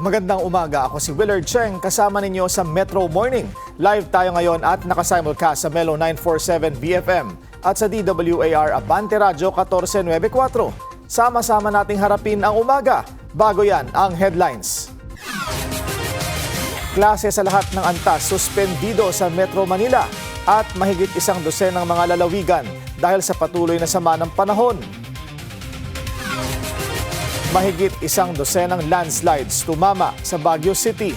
Magandang umaga, ako si Willard Cheng, kasama ninyo sa Metro Morning. Live tayo ngayon at nakasimulcast sa Melo 947 BFM at sa DWAR Abante Radio 1494. Sama-sama nating harapin ang umaga. Bago yan ang headlines. Klase sa lahat ng antas suspendido sa Metro Manila at mahigit 100 ng mga lalawigan dahil sa patuloy na sama ng panahon. Mahigit 100 ng landslides tumama sa Baguio City.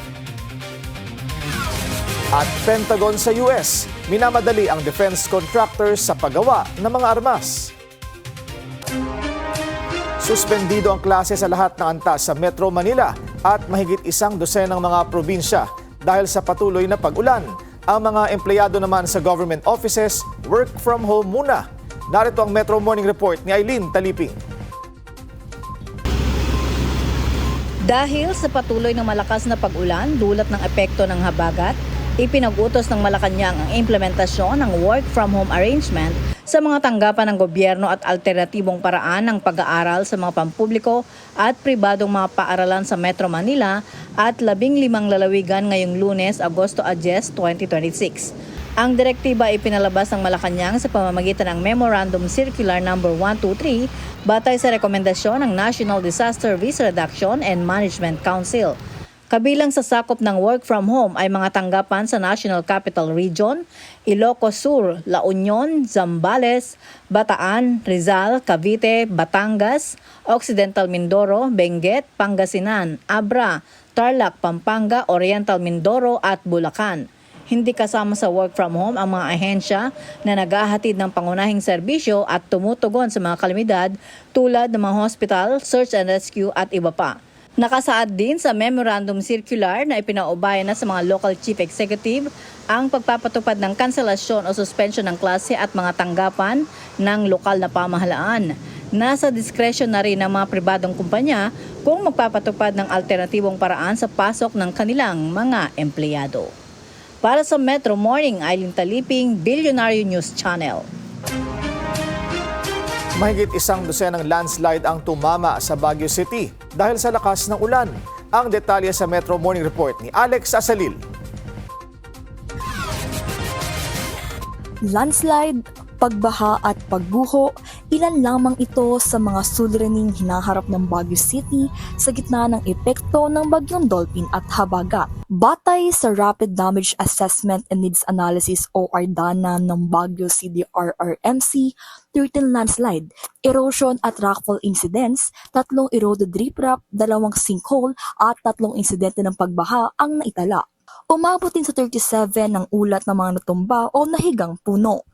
At Pentagon sa US, minamadali ang defense contractors sa paggawa ng mga armas. Suspendido ang klase sa lahat ng antas sa Metro Manila at mahigit 100 ng mga probinsya dahil sa patuloy na pag-ulan. Ang mga empleyado naman sa government offices, work from home muna. Narito ang Metro Morning Report ni Aileen Taliping. Dahil sa patuloy ng malakas na pag-ulan dulot ng epekto ng habagat, ipinag-utos ng Malacanang ang implementasyon ng work from home arrangement sa mga tanggapan ng gobyerno at alternatibong paraan ng pag-aaral sa mga pampubliko at pribadong mga paaralan sa Metro Manila at 15 lalawigan ngayong Lunes, Agosto 10, 2026. Ang direktiba ay pinalabas ng Malacanang sa pamamagitan ng Memorandum Circular No. 123 batay sa rekomendasyon ng National Disaster Risk Reduction and Management Council. Kabilang sa sakop ng work from home ay mga tanggapan sa National Capital Region, Ilocos Sur, La Union, Zambales, Bataan, Rizal, Cavite, Batangas, Occidental Mindoro, Benguet, Pangasinan, Abra, Tarlac, Pampanga, Oriental Mindoro at Bulacan. Hindi kasama sa work from home ang mga ahensya na naghahatid ng pangunahing serbisyo at tumutugon sa mga kalamidad tulad ng mga hospital, search and rescue at iba pa. Nakasaad din sa Memorandum Circular na ipinaubaya na sa mga local chief executive ang pagpapatupad ng kanselasyon o suspension ng klase at mga tanggapan ng lokal na pamahalaan. Nasa diskresyon na rin ng mga pribadong kumpanya kung magpapatupad ng alternatibong paraan sa pasok ng kanilang mga empleyado. Para sa Metro Morning, Aileen Taliping, Billionaire News Channel. Mahigit 100 ng landslide ang tumama sa Baguio City dahil sa lakas ng ulan. Ang detalye sa Metro Morning Report ni Alex Asalil. Landslide, pagbaha at pagguho, ilan lamang ito sa mga suliraning hinaharap ng Baguio City sa gitna ng epekto ng bagyong Dolphin at habagat. Batay sa Rapid Damage Assessment and Needs Analysis o RDANA ng Baguio CDRRMC, 13 landslide, erosion at rockfall incidents, 3 eroded riprap, 2 sinkhole at 3 insidente ng pagbaha ang naitala. Umabot din sa 37 ng ulat ng mga natumba o nahigang puno.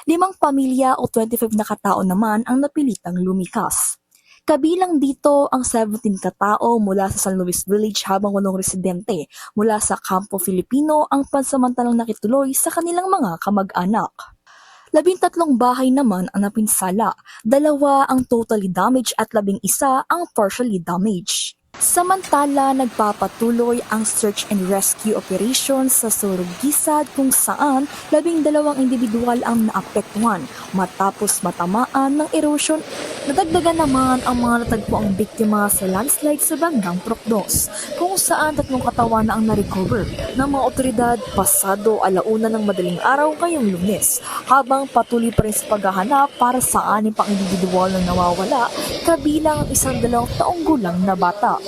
5 pamilya o 25 na katao naman ang napilitang lumikas. Kabilang dito ang 17 katao mula sa San Luis Village habang 8 residente mula sa Campo Filipino ang pansamantalang nakituloy sa kanilang mga kamag-anak. 13 bahay naman ang napinsala, 2 ang totally damaged at 11 ang partially damaged. Samantala, nagpapatuloy ang search and rescue operations sa Suruggisad kung saan 12 individual ang naapektuhan matapos matamaan ng erosion. Nadagdagan naman ang mga natagpuang biktima sa landslide sa Bandang Procdos kung saan 3 katawan na ang na-recover ng mga otoridad pasado 1:00 ng madaling araw ngayong Lunes habang patuloy pa rin sa paghahanap para sa 6 pang individual na nawawala kabilang ang 2 taong gulang na bata.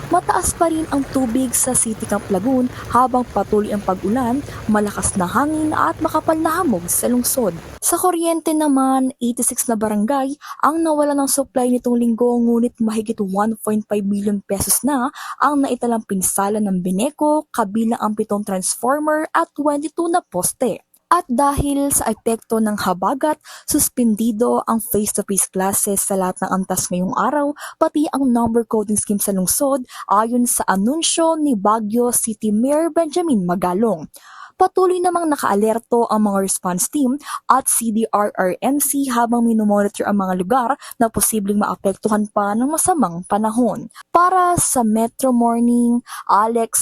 Mataas pa rin ang tubig sa City Camp Lagoon habang patuloy ang pag-ulan, malakas na hangin at makapal na hamog sa lungsod. Sa kuryente naman, 86 na barangay ang nawala ng supply nitong linggo ngunit mahigit 1.5 billion pesos na ang naitalang pinsala ng Beneco kabilang ang 7 transformer at 22 na poste. At dahil sa epekto ng habagat, suspendido ang face-to-face classes sa lahat ng antas ngayong araw, pati ang number coding scheme sa lungsod ayon sa anunsyo ni Baguio City Mayor Benjamin Magalong. Patuloy namang nakaalerto ang mga response team at CDRRMC habang minomonitor ang mga lugar na posibleng maapektuhan pa ng masamang panahon. Para sa Metro Morning, Alex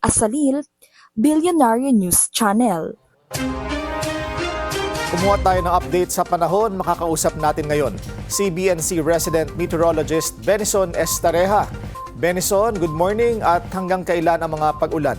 Asalil, Billionaire News Channel. Kumuha tayo ng update sa panahon, makakausap natin ngayon si BNC resident meteorologist Benison Estareja. Benison, good morning at hanggang kailan ang mga pag-ulan?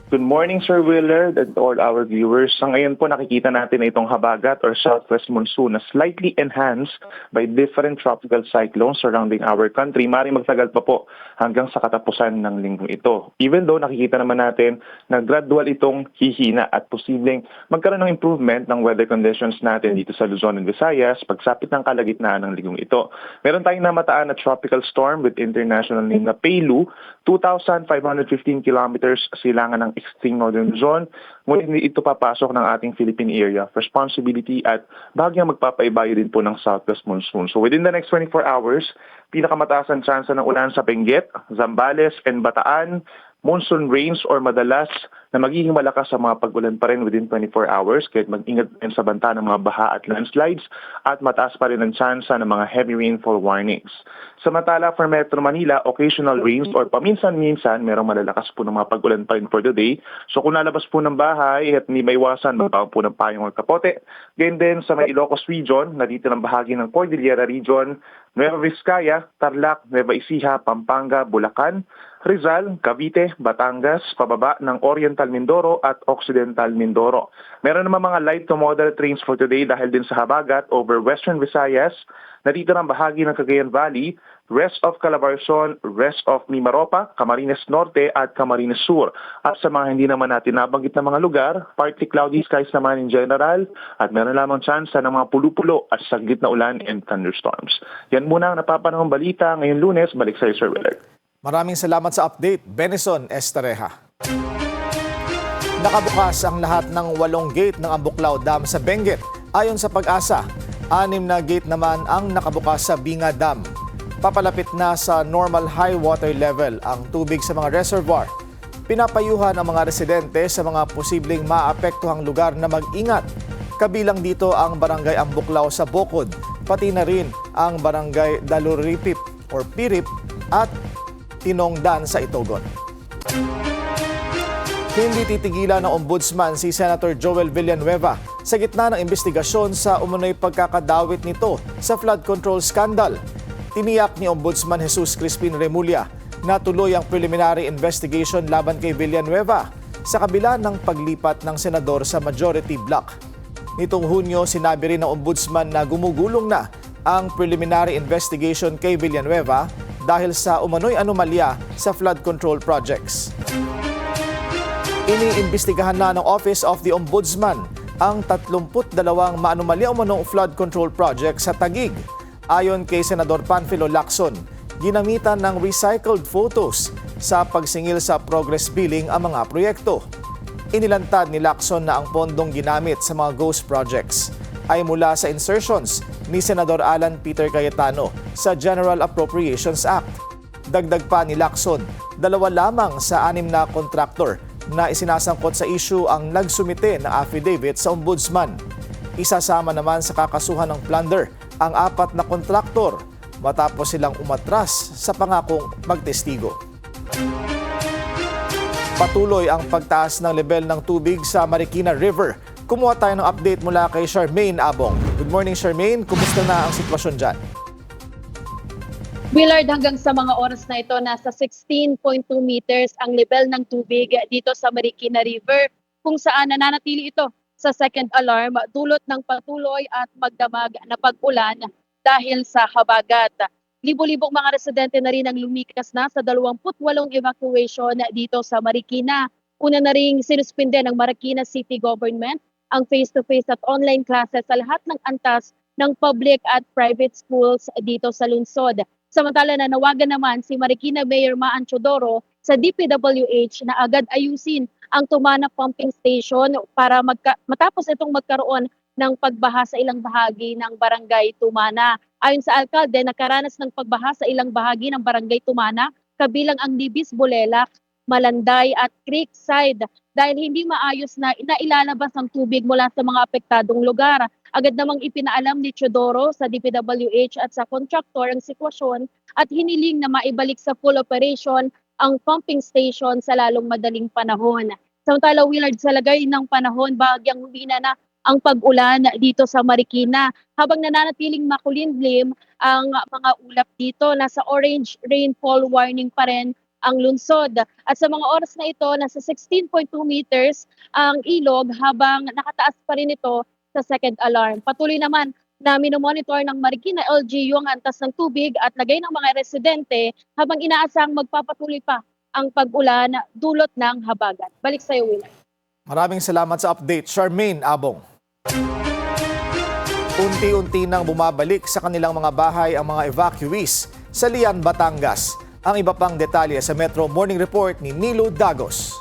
Good morning, Sir Willard, and to all our viewers. Sa ngayon po nakikita natin na itong habagat or southwest monsoon na slightly enhanced by different tropical cyclones surrounding our country. Maring magtagal pa po hanggang sa katapusan ng linggong ito. Even though nakikita naman natin na gradual itong hihina at posibleng magkaroon ng improvement ng weather conditions natin dito sa Luzon and Visayas pagsapit ng kalagitnaan ng linggong ito. Meron tayong namataan na tropical storm with international name na Peilu, 2,515 kilometers silangan ng extreme northern Luzon. Ngunit hindi ito papasok ng ating Philippine area of responsibility at bahagyang magpapaibayo din po ng southwest monsoon. So within the next 24 hours, pinakamataas ang tsansa ng ulan sa Benguet, Zambales, and Bataan. Monsoon rains or madalas na magiging malakas sa mga pag-ulan pa rin within 24 hours, kahit mag-ingat din sa banta ng mga baha at landslides at mataas pa rin ang tsansa ng mga heavy rainfall warnings. Samantala for Metro Manila, occasional rains or paminsan-minsan merong malalakas po ng mga pag-ulan pa rin for the day. So kung lalabas po ng bahay at hindi maiwasan, magbaon po ng payong or kapote. Ganyan din sa may Ilocos region, na dito ng bahagi ng Cordillera region, Nueva Vizcaya, Tarlac, Nueva Ecija, Pampanga, Bulacan, Rizal, Cavite, Batangas, pababa ng Oriental Mindoro at Occidental Mindoro. Meron naman mga light to moderate rains for today dahil din sa habagat over Western Visayas, na dito ng bahagi ng Cagayan Valley, rest of Calabarzon, rest of Mimaropa, Camarines Norte at Camarines Sur. At sa mga hindi naman natin nabanggit na mga lugar, partly cloudy skies naman in general at meron lamang chance ng mga pulupulo at saglit na ulan and thunderstorms. Yan muna ang napapanahong balita ngayong Lunes. Balik sa Sir Willard. Maraming salamat sa update, Benison Estareja. Nakabukas ang lahat ng 8 gate ng Ambuklao Dam sa Benguet. Ayon sa Pag-asa, 6 na gate naman ang nakabukas sa Binga Dam. Papalapit na sa normal high water level ang tubig sa mga reservoir. Pinapayuhan ang mga residente sa mga posibleng maapektuhang lugar na mag-ingat. Kabilang dito ang Barangay Ambuklao sa Bokod, pati na rin ang Barangay Daluripip or Pirip at Tinongdan sa Itogon. Hindi titigilan ng Ombudsman si Senator Joel Villanueva sa gitna ng investigasyon sa umunoy pagkakadawit nito sa flood control scandal. Tiniyak ni Ombudsman Jesus Crispin Remulla na tuloy ang preliminary investigation laban kay Villanueva sa kabila ng paglipat ng senador sa majority block. Nitong Hunyo, sinabi rin ng Ombudsman na gumugulong na ang preliminary investigation kay Villanueva dahil sa umano'y anomalya sa flood control projects. Iniimbestigahan na ng Office of the Ombudsman ang 32 maanomalya umanong flood control project sa Taguig. Ayon kay Senador Panfilo Lacson, ginamitan ng recycled photos sa pagsingil sa progress billing ang mga proyekto. Inilantad ni Lacson na ang pondong ginamit sa mga ghost projects ay mula sa insertions ni Senador Alan Peter Cayetano sa General Appropriations Act. Dagdag pa ni Lacson, 2 lamang sa 6 na kontraktor na isinasangkot sa issue ang nagsumite ng affidavit sa Ombudsman. Isasama naman sa kakasuhan ng plunder ang 4 na kontraktor matapos silang umatras sa pangakong magtestigo. Patuloy ang pagtaas ng level ng tubig sa Marikina River. Kumuha tayo ng update mula kay Charmaine Abong. Good morning, Charmaine. Kumusta na ang sitwasyon dyan? Willard, hanggang sa mga oras na ito, nasa 16.2 meters ang level ng tubig dito sa Marikina River, kung saan nananatili ito sa second alarm dulot ng patuloy at magdamag na pag-ulan dahil sa habagat. Libo-libong mga residente na rin ang lumikas na sa 28 evacuation dito sa Marikina. Una na rin sinuspinde ng Marikina City Government ang face-to-face at online classes sa lahat ng antas ng public at private schools dito sa lungsod. Samantala nanawagan naman si Marikina Mayor Maan Chodoro sa DPWH na agad ayusin ang Tumana Pumping Station para matapos itong magkaroon ng pagbaha sa ilang bahagi ng Barangay Tumana. Ayon sa alkalde, nakaranas ng pagbaha sa ilang bahagi ng Barangay Tumana, kabilang ang Libis Bulelak, Malanday at Creekside dahil hindi maayos na inailalabas ang tubig mula sa mga apektadong lugar. Agad namang ipinaalam ni Chodoro sa DPWH at sa contractor ang sitwasyon at hiniling na maibalik sa full operation ang pumping station sa lalong madaling panahon. Samantala, Willard, sa lagay ng panahon, bahagyang humina na ang pag-ulan dito sa Marikina. Habang nananatiling makulimlim ang mga ulap dito, nasa orange rainfall warning pa rin ang lungsod. At sa mga oras na ito, nasa 16.2 meters ang ilog habang nakataas pa rin ito sa second alarm. Patuloy naman na minomonitor ng Marikina LGU ang antas ng tubig at lagay ng mga residente habang inaasang magpapatuloy pa ang pag-ulan dulot ng habagat. Balik sa iyo, Winner. Maraming salamat sa update, Charmaine Abong. Unti-unti nang bumabalik sa kanilang mga bahay ang mga evacuees sa Lian, Batangas. Ang iba pang detalye sa Metro Morning Report ni Nilo Dagos.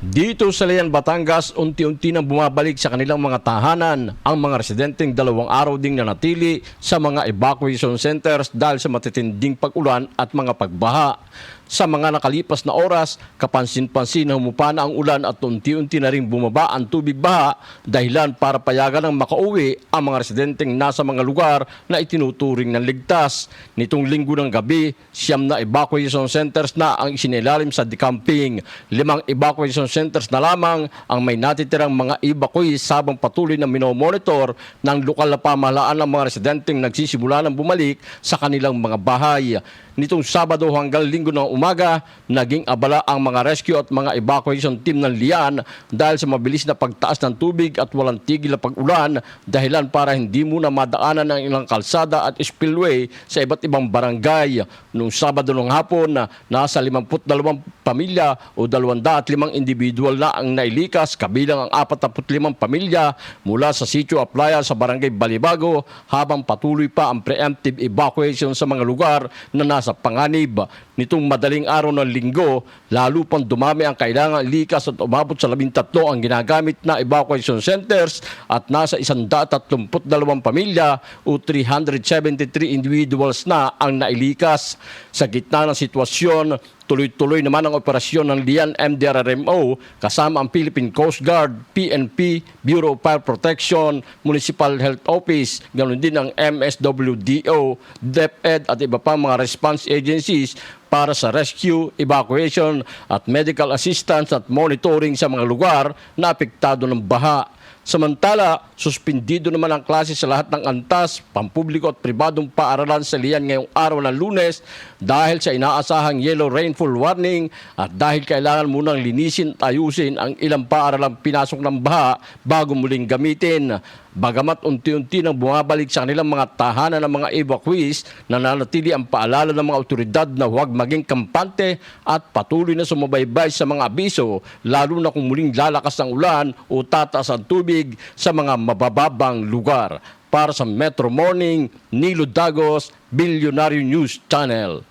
Dito sa Lian, Batangas, unti-unti nang bumabalik sa kanilang mga tahanan ang mga residenteng 2 araw ding nanatili sa mga evacuation centers dahil sa matitinding pag-ulan at mga pagbaha. Sa mga nakalipas na oras, kapansin-pansin na humupa na ang ulan at unti-unti na rin bumaba ang tubig baha dahilan para payagan ng makauwi ang mga residenteng nasa mga lugar na itinuturing ng ligtas. Nitong linggo ng gabi, 9 na evacuation centers na ang isinilalim sa decamping. 5 evacuation centers na lamang ang may natitirang mga evacuees habang patuloy na minomonitor ng lokal na pamahalaan ng mga residenteng nagsisimula ng bumalik sa kanilang mga bahay. Nitong Sabado hanggang Linggo ng umaga, naging abala ang mga rescue at mga evacuation team ng Lian dahil sa mabilis na pagtaas ng tubig at walang tigil na pag-ulan dahilan para hindi muna madaanan ang ilang kalsada at spillway sa iba't ibang barangay. Noong Sabado ng hapon, nasa 52 pamilya o 205 individual na ang nailikas kabilang ang 45 pamilya mula sa Sitio Aplaya sa barangay Balibago habang patuloy pa ang preemptive evacuation sa mga lugar na nasa panganib. Nitong madaling araw ng Linggo, lalo pang dumami ang kailangan ilikas at umabot sa 13 ang ginagamit na evacuation centers at nasa 132 pamilya o 373 individuals na ang nailikas. Sa gitna ng sitwasyon, tuloy-tuloy naman ang operasyon ng Lian MDRRMO kasama ang Philippine Coast Guard, PNP, Bureau of Fire Protection, Municipal Health Office, ganoon din ang MSWDO, DepEd at iba pang mga response agencies para sa rescue, evacuation at medical assistance at monitoring sa mga lugar na apektado ng baha. Samantala, suspindido naman ang klase sa lahat ng antas, pampubliko at pribadong paaralan sa Lian ngayong araw ng Lunes dahil sa inaasahang yellow rainfall warning at dahil kailangan munang linisin at ayusin ang ilang paaralang pinasok ng baha bago muling gamitin. Bagamat unti-unti nang bumabalik sa kanilang mga tahanan ng mga evacuees, nananatili ang paalala ng mga otoridad na huwag maging kampante at patuloy na sumabaybay sa mga abiso, lalo na kung muling lalakas ang ulan o tataas ang tubig sa mga mabababang lugar. Para sa Metro Morning, Nilo Dagos, Billionaire News Channel.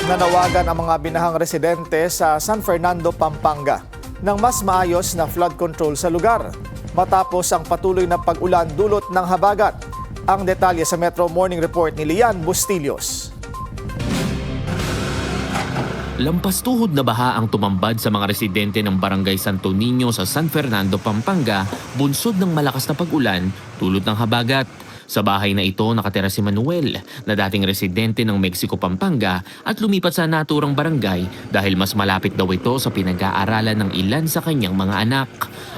Nanawagan ang mga binahang residente sa San Fernando, Pampanga ng mas maayos na flood control sa lugar matapos ang patuloy na pag-ulan dulot ng habagat. Ang detalye sa Metro Morning Report ni Lian Bustillos. Lampas tuhod na baha ang tumambad sa mga residente ng Barangay Santo Niño sa San Fernando, Pampanga, bunsod ng malakas na pag-ulan dulot ng habagat. Sa bahay na ito nakatira si Manuel na dating residente ng Mexico, Pampanga at lumipat sa naturang barangay dahil mas malapit daw ito sa pinag-aaralan ng ilan sa kanyang mga anak.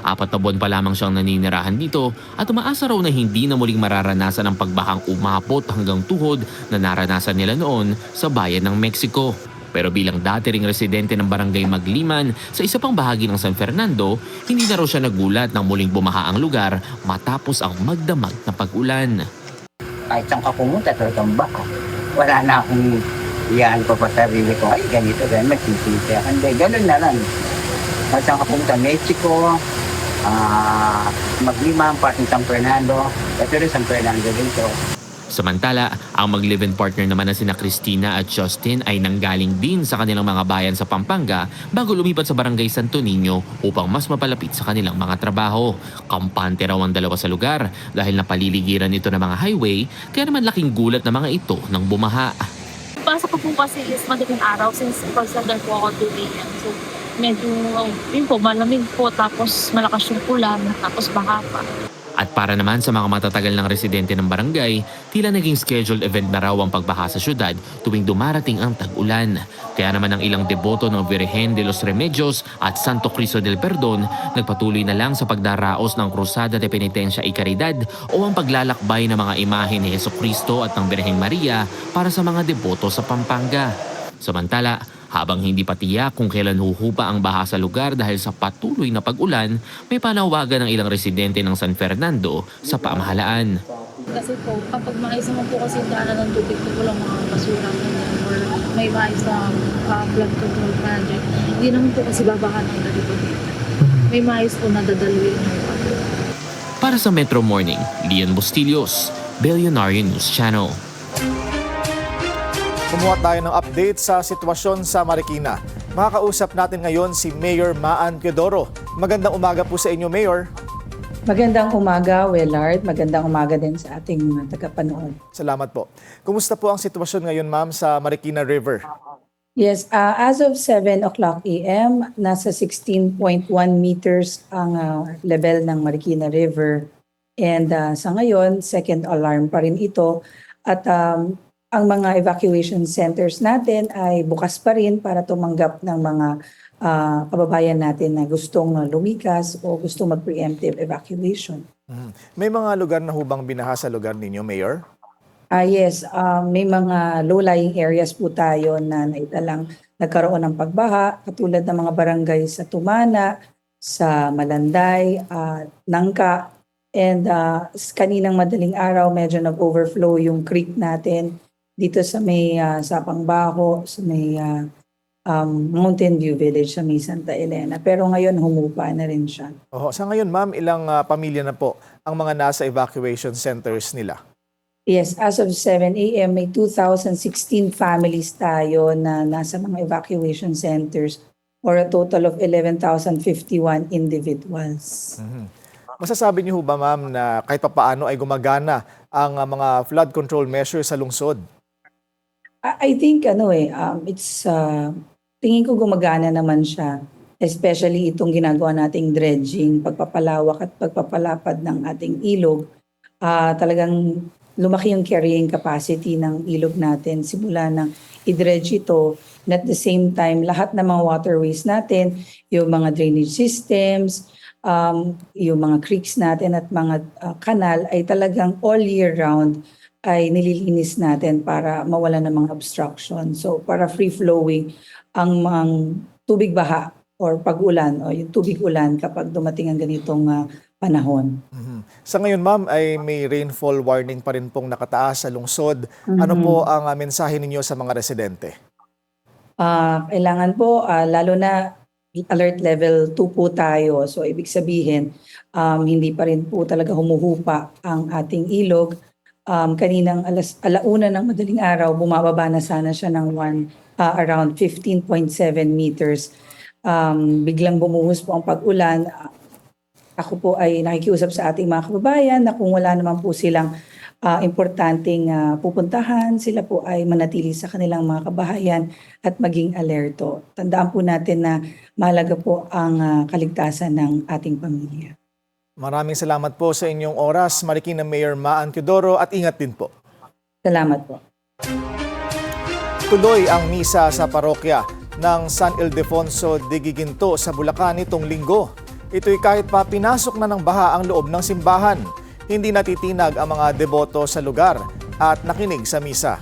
4 na buwan pa lamang siyang naninirahan dito at umaasa raw na hindi na muling mararanasan ang pagbahang umabot hanggang tuhod na naranasan nila noon sa bayan ng Mexico. Pero bilang dati ring residente ng Barangay Magliman sa isa pang bahagi ng San Fernando, hindi na raw siya nagulat nang muling bumaha ang lugar matapos ang magdamag na pag-ulan. Kahit saan ka pumunta, talagang baka. Wala na akong iyaan pa pa sarili ko, ay ganito, ganyan, magsisilip. Hindi, ganun na lang. Kahit saan ka pumunta, Mexico, Magliman, parting San Fernando, ito rin San Fernando dito. Samantala, ang mag-live-in partner naman na sina Christina at Justin ay nanggaling din sa kanilang mga bayan sa Pampanga bago lumipat sa Barangay Santo Niño upang mas mapalapit sa kanilang mga trabaho. Kampante raw ang dalawa sa lugar dahil napaliligiran ito ng mga highway kaya naman laking gulat na mga ito nang bumaha. Pasok ko po kasi is madaling araw since consider po ako 2 a.m. So medyo yun po malamig po tapos malakas yung ulan tapos baha pa. At para naman sa mga matatagal ng residente ng barangay, tila naging scheduled event na raw ang pagbaha sa syudad tuwing dumarating ang tag-ulan. Kaya naman ang ilang deboto ng Virgen de los Remedios at Santo Cristo del Perdon nagpatuloy na lang sa pagdaraos ng Cruzada de Penitencia y Caridad o ang paglalakbay ng mga imahe ni Jesucristo at ng Birheng Maria para sa mga deboto sa Pampanga. Samantala, habang hindi pa tiyak kung kailan huhupa ang baha sa lugar dahil sa patuloy na pag-ulan, may panawagan ng ilang residente ng San Fernando sa pamahalaan. Kasi po, kapag maayos naman po kasi yung daanan ng tubig po walang mga basura ganyan or may maayos na flood control project, hindi naman po kasi babahan ng ganito dito. May maayos po na dadalawin yung Para sa Metro Morning, Lian Bustillos, Billionaire News Channel. Kumuha tayo ng update sa sitwasyon sa Marikina. Makakausap natin ngayon si Mayor Maan Teodoro. Magandang umaga po sa inyo, Mayor. Magandang umaga, Willard. Magandang umaga din sa ating mga tagapanood. Salamat po. Kumusta po ang sitwasyon ngayon, ma'am, sa Marikina River? Yes, as of 7 o'clock a.m., nasa 16.1 meters ang level ng Marikina River. And sa ngayon, second alarm pa rin ito. At ang mga evacuation centers natin ay bukas pa rin para tumanggap ng mga kababayan natin na gustong lumikas o gustong mag-preemptive evacuation. May mga lugar na hubang binaha sa lugar ninyo, Mayor? Yes, may mga low-lying areas po tayo na naitalang nagkaroon ng pagbaha, katulad ng mga barangay sa Tumana, sa Malanday, Nangka, and kaninang madaling araw medyo nag-overflow yung creek natin dito sa may Sapang-Baho, sa may Mountain View Village, sa may Santa Elena. Pero ngayon humupa na rin siya. Sa ngayon, ma'am, ilang pamilya na po ang mga nasa evacuation centers nila? Yes, as of 7 a.m., may 2,016 families tayo na nasa mga evacuation centers or a total of 11,051 individuals. Masasabi niyo ba, ma'am, na kahit papaano ay gumagana ang mga flood control measures sa lungsod? I think tingin ko gumagana naman siya, especially itong ginagawa nating dredging, pagpapalawak at pagpapalapad ng ating ilog. Talagang lumaki yung carrying capacity ng ilog natin simula ng i-dredge ito. And at the same time, lahat ng mga waterways natin, yung mga drainage systems, yung mga creeks natin at mga kanal ay talagang all year round ay nililinis natin para mawala ng mga obstruction. So para free-flowing ang mga tubig baha or pag-ulan o yung tubig ulan kapag dumating ang ganitong panahon. Sa ngayon, ma'am, ay may rainfall warning pa rin pong nakataas sa lungsod. Ano po ang mensahe ninyo sa mga residente? Kailangan po, lalo na alert level 2 po tayo. So ibig sabihin, hindi pa rin po talaga humuhupa ang ating ilog. Kaninang alauna ng madaling araw, bumababa na sana siya ng around 15.7 meters. Biglang bumuhos po ang pag-ulan. Ako po ay nakikiusap sa ating mga kababayan na kung wala naman po silang importanteng pupuntahan, sila po ay manatili sa kanilang mga kabahayan at maging alerto. Tandaan po natin na mahalaga po ang kaligtasan ng ating pamilya. Maraming salamat po sa inyong oras, Marikina Mayor Maan Teodoro, at ingat din po. Salamat po. Tuloy ang misa sa parokya ng San Ildefonso de Giginto sa Bulacan nitong linggo. Ito'y kahit pa pinasok na ng baha ang loob ng simbahan. Hindi natitinag ang mga deboto sa lugar at nakinig sa misa.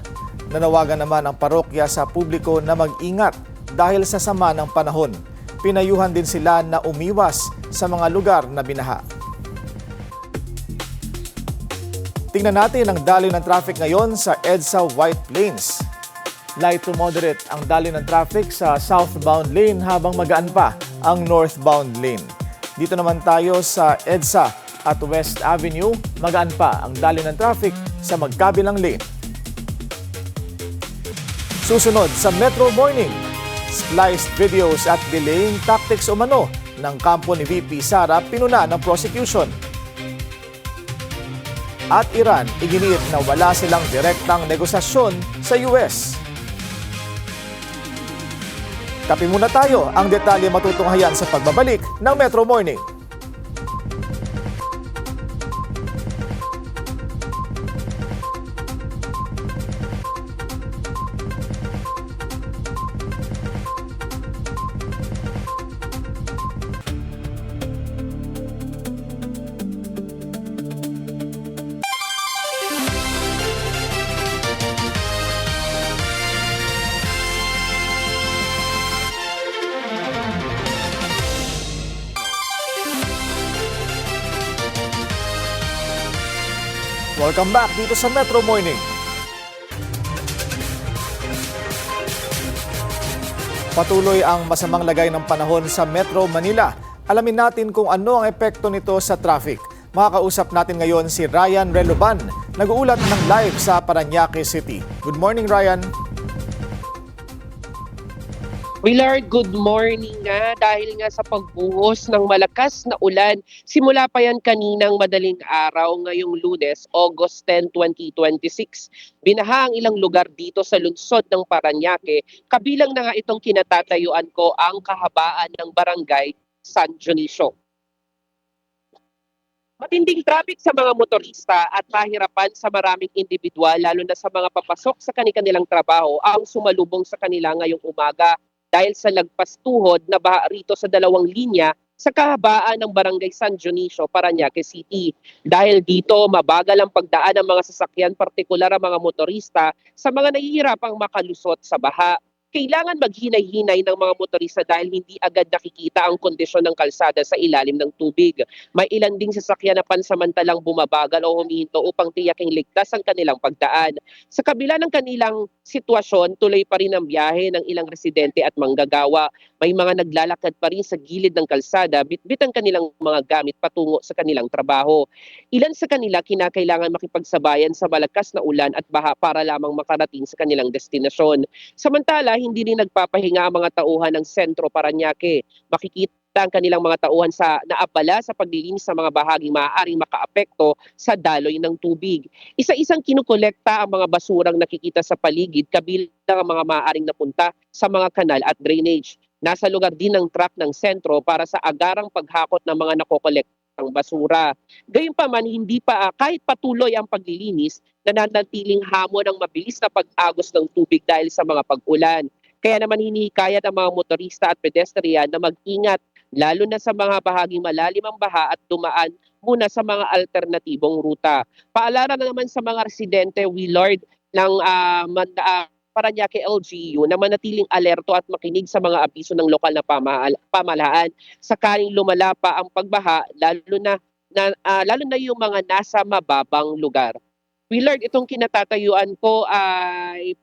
Nanawagan naman ang parokya sa publiko na mag-ingat dahil sa sama ng panahon. Pinayuhan din sila na umiwas sa mga lugar na binaha. Tingnan natin ang daloy ng traffic ngayon sa EDSA White Plains. Light to moderate ang daloy ng traffic sa southbound lane habang magaan pa ang northbound lane. Dito naman tayo sa EDSA at West Avenue, magaan pa ang daloy ng traffic sa magkabilang lane. Susunod sa Metro Morning, spliced videos at delaying tactics umano ng kampo ni VP Sara pinuna ng prosecution. At Iran, iginiit na wala silang direktang negosasyon sa US. Kape muna tayo, ang detalye matutunghayan sa pagbabalik ng Metro Morning. Welcome back dito sa Metro Morning. Patuloy ang masamang lagay ng panahon sa Metro Manila. Alamin natin kung ano ang epekto nito sa traffic. Makakausap natin ngayon si Ryan Reloban, nag-uulat ng live sa Parañaque City. Good morning, Ryan. Willard, good morning nga. Dahil nga sa pagbuhos ng malakas na ulan, simula pa yan kaninang madaling araw ngayong Lunes, August 10, 2026. Binaha ang ilang lugar dito sa lungsod ng Parañaque. Kabilang na nga itong kinatatayuan ko ang kahabaan ng barangay San Dionisio. Matinding traffic sa mga motorista at kahirapan sa maraming individual, lalo na sa mga papasok sa kanilang trabaho, ang sumalubong sa kanila ngayong umaga dahil sa lagpastuhod na baha rito sa dalawang linya sa kahabaan ng barangay San Dionisio, Parañaque City. Dahil dito, mabagal ang pagdaan ng mga sasakyan, partikular ang mga motorista, sa mga nahihirapang makalusot sa baha. Kailangan maghinay-hinay ng mga motorista dahil hindi agad nakikita ang kondisyon ng kalsada sa ilalim ng tubig. May ilan ding sasakyan na pansamantalang bumabagal o humihinto upang tiyaking ligtas ang kanilang pagdaan. Sa kabila ng kanilang sitwasyon, tuloy pa rin ang biyahe ng ilang residente at manggagawa. May mga naglalakad pa rin sa gilid ng kalsada, bitbit ang kanilang mga gamit patungo sa kanilang trabaho. Ilan sa kanila kinakailangan makipagsabayan sa malakas na ulan at baha para lamang makarating sa kanilang destinasyon. Samantala, hindi rin nagpapahinga ang mga tauhan ng Sentro Parañaque. Makikita ang kanilang mga tauhan sa naabala sa paglilinis sa mga bahaging maaaring makaapekto sa daloy ng tubig. Isa-isang kinukolekta ang mga basurang nakikita sa paligid, kabilang ang mga maaaring napunta sa mga kanal at drainage. Nasa lugar din ng truck ng sentro para sa agarang paghakot ng mga nakokolektang basura. Gayunpaman, hindi pa kahit patuloy ang paglilinis, nananatiling hamon ng mabilis na pag-agos ng tubig dahil sa mga pag-ulan. Kaya naman hinihikayat ang mga motorista at pedestrian na mag-ingat, lalo na sa mga bahaging malalim ang baha at dumaan muna sa mga alternatibong ruta. Paalala na naman sa mga residente, Willard, ng Parañaque LGU na manatiling alerto at makinig sa mga abiso ng lokal na pamahalaan sakaling lumala pa ang pagbaha, lalo na yung mga nasa mababang lugar. Willard, itong kinatatayuan ko ay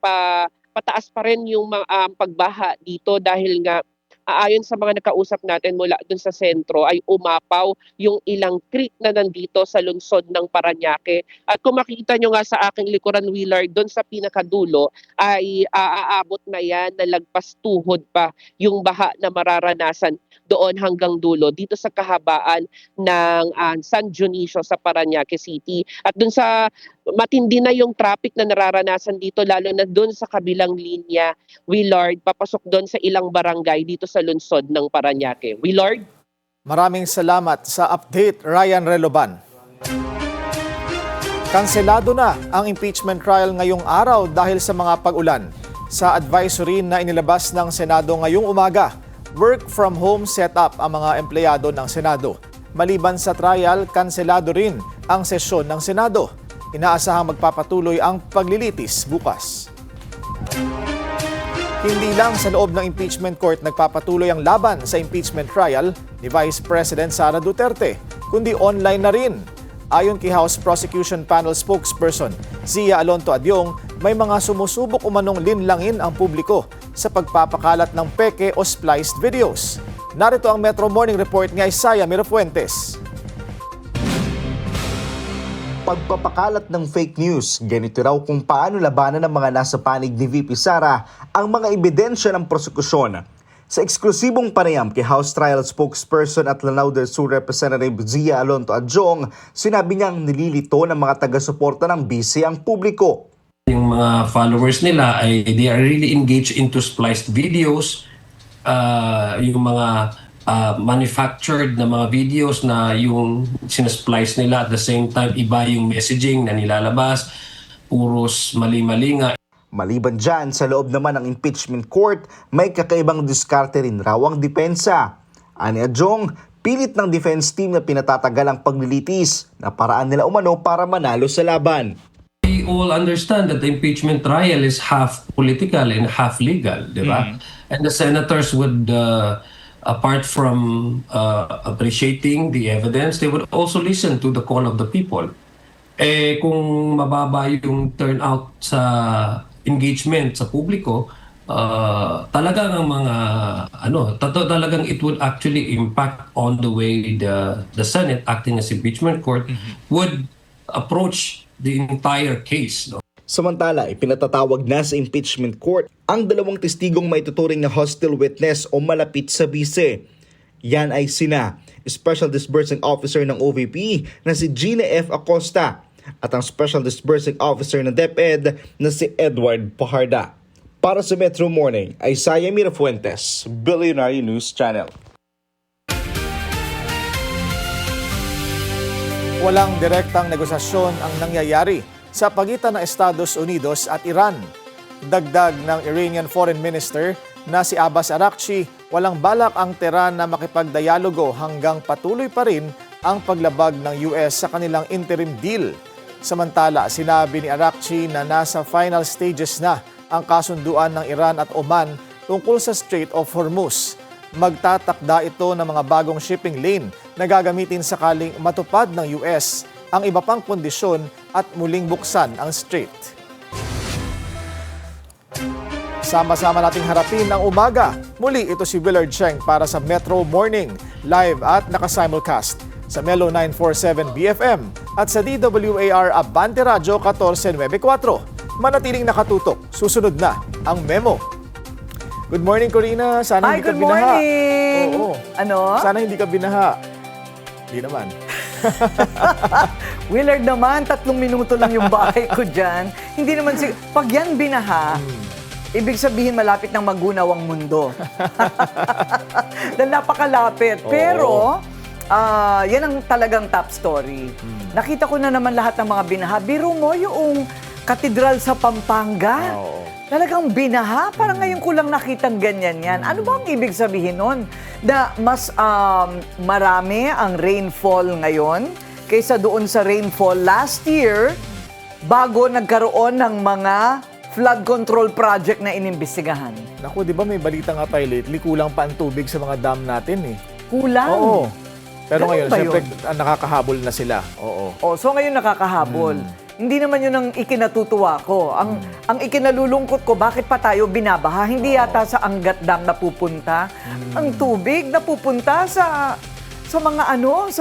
pataas pa rin yung pagbaha dito dahil nga ayon sa mga nakausap natin mula dun sa sentro ay umapaw yung ilang creek na nandito sa lungsod ng Parañaque. At kung makita nyo nga sa aking likuran, Willard, dun sa pinakadulo ay aabot na yan na lagpas tuhod pa yung baha na mararanasan doon hanggang dulo dito sa kahabaan ng San Dionisio sa Parañaque City. At dun sa matindi na yung traffic na nararanasan dito, lalo na dun sa kabilang linya, Willard, papasok dun sa ilang barangay dito sa lungsod ng Parañaque. Willard? Maraming salamat sa update, Ryan Reloban. Kanselado na ang impeachment trial ngayong araw dahil sa mga pag-ulan. Sa advisory na inilabas ng Senado ngayong umaga, work from home setup ang mga empleyado ng Senado. Maliban sa trial, kanselado rin ang sesyon ng Senado. Inaasahang magpapatuloy ang paglilitis bukas. Hindi lang sa loob ng impeachment court nagpapatuloy ang laban sa impeachment trial ni Vice President Sara Duterte, kundi online na rin. Ayon kay House Prosecution Panel spokesperson Zia Alonto Adyong, may mga sumusubok umanong linlangin ang publiko sa pagpapakalat ng peke o spliced videos. Narito ang Metro Morning Report ni Isaiah Mirafuentes. Pagpapakalat ng fake news, ganito raw kung paano labanan ng mga nasa panig ni VP Sara ang mga ebidensya ng prosekusyon. Sa eksklusibong panayam kay House Trial spokesperson at Lanao del Sur Representative Zia Alonto Adyong, sinabi niyang nililito ng mga taga-suporta ng BC ang publiko. Yung mga followers nila ay they are really engaged into spliced videos, yung mga manufactured na mga videos na yung sinasplice nila at the same time iba yung messaging na nilalabas, puros mali-mali nga. Maliban dyan, sa loob naman ng impeachment court, may kakaibang diskarte rin raw ang depensa. Ani Adyong, pilit ng defense team na pinatatagal ang paglilitis na paraan nila umano para manalo sa laban. We all understand that the impeachment trial is half political and half legal, di ba? And the senators would, apart from appreciating the evidence, they would also listen to the call of the people. kung mababa yung turnout sa engagement sa publiko, talagang ang mga talagang it would actually impact on the way the Senate acting as impeachment court would approach the entire case. No? Samantala, ipinatatawag na sa impeachment court ang dalawang testigong maituturing na hostile witness o malapit sa bise. Yan ay sina Special Disbursing Officer ng OVP na si Gina F. Acosta at ang Special Disbursing Officer ng DepEd na si Edward Pajarda. Para sa Metro Morning, Isaiah Mirafuentes, Billionaire News Channel. Walang direktang negosasyon ang nangyayari sa pagitan ng Estados Unidos at Iran. Dagdag ng Iranian Foreign Minister na si Abbas Araghchi, walang balak ang Tehran na makipagdialogo hanggang patuloy pa rin ang paglabag ng US sa kanilang interim deal. Samantala, sinabi ni Araghchi na nasa final stages na ang kasunduan ng Iran at Oman tungkol sa Strait of Hormuz. Magtatakda ito ng mga bagong shipping lane na gagamitin sakaling matupad ng US ang iba pang kondisyon at muling buksan ang strait. Sama-sama nating harapin ang umaga. Muli ito si Willard Cheng para sa Metro Morning, live at nakasimulcast sa Melo 947 BFM at sa DWAR Abante Radio 1494. Manatiling nakatutok. Susunod na ang Memo. Good morning, Corina. Sana hindi ka good binaha. morning! Oo. Ano? Sana hindi ka binaha. Hindi naman. Willard naman, 3 minuto lang yung bahay ko dyan. Hindi naman pag yan binaha, ibig sabihin malapit nang magunaw ang mundo. Dahil napakalapit. Oo. Pero, yan ang talagang top story. Nakita ko na naman lahat ng mga binaha. Biro mo yung katedral sa Pampanga. Oo. Talagang binaha? Parang ngayon ko lang nakitang ganyan yan. Ano ba ang ibig sabihin nun? Na mas marami ang rainfall ngayon kaysa doon sa rainfall last year bago nagkaroon ng mga flood control project na inimbestigahan. Naku, di ba may balita nga tayo lately, kulang pa ang tubig sa mga dam natin eh. Kulang? Oo. Pero Ganun ngayon, ba syempre, yun? nakakahabol na sila. Oo. Oh, so ngayon nakakahabol. Hindi naman yun ang ikinatutuwa ko. Ang ikinalulungkot ko, bakit pa tayo binabaha? Hindi yata sa Angat Dam napupunta. Ang tubig napupunta sa sa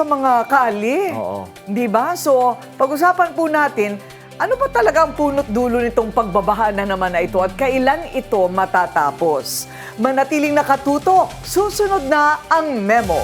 mga kali. Oo. Di ba? So, pag-usapan po natin, ano ba talaga ang punot dulo nitong pagbabaha na naman na ito at kailan ito matatapos? Manatiling nakatutok. Susunod na ang Memo.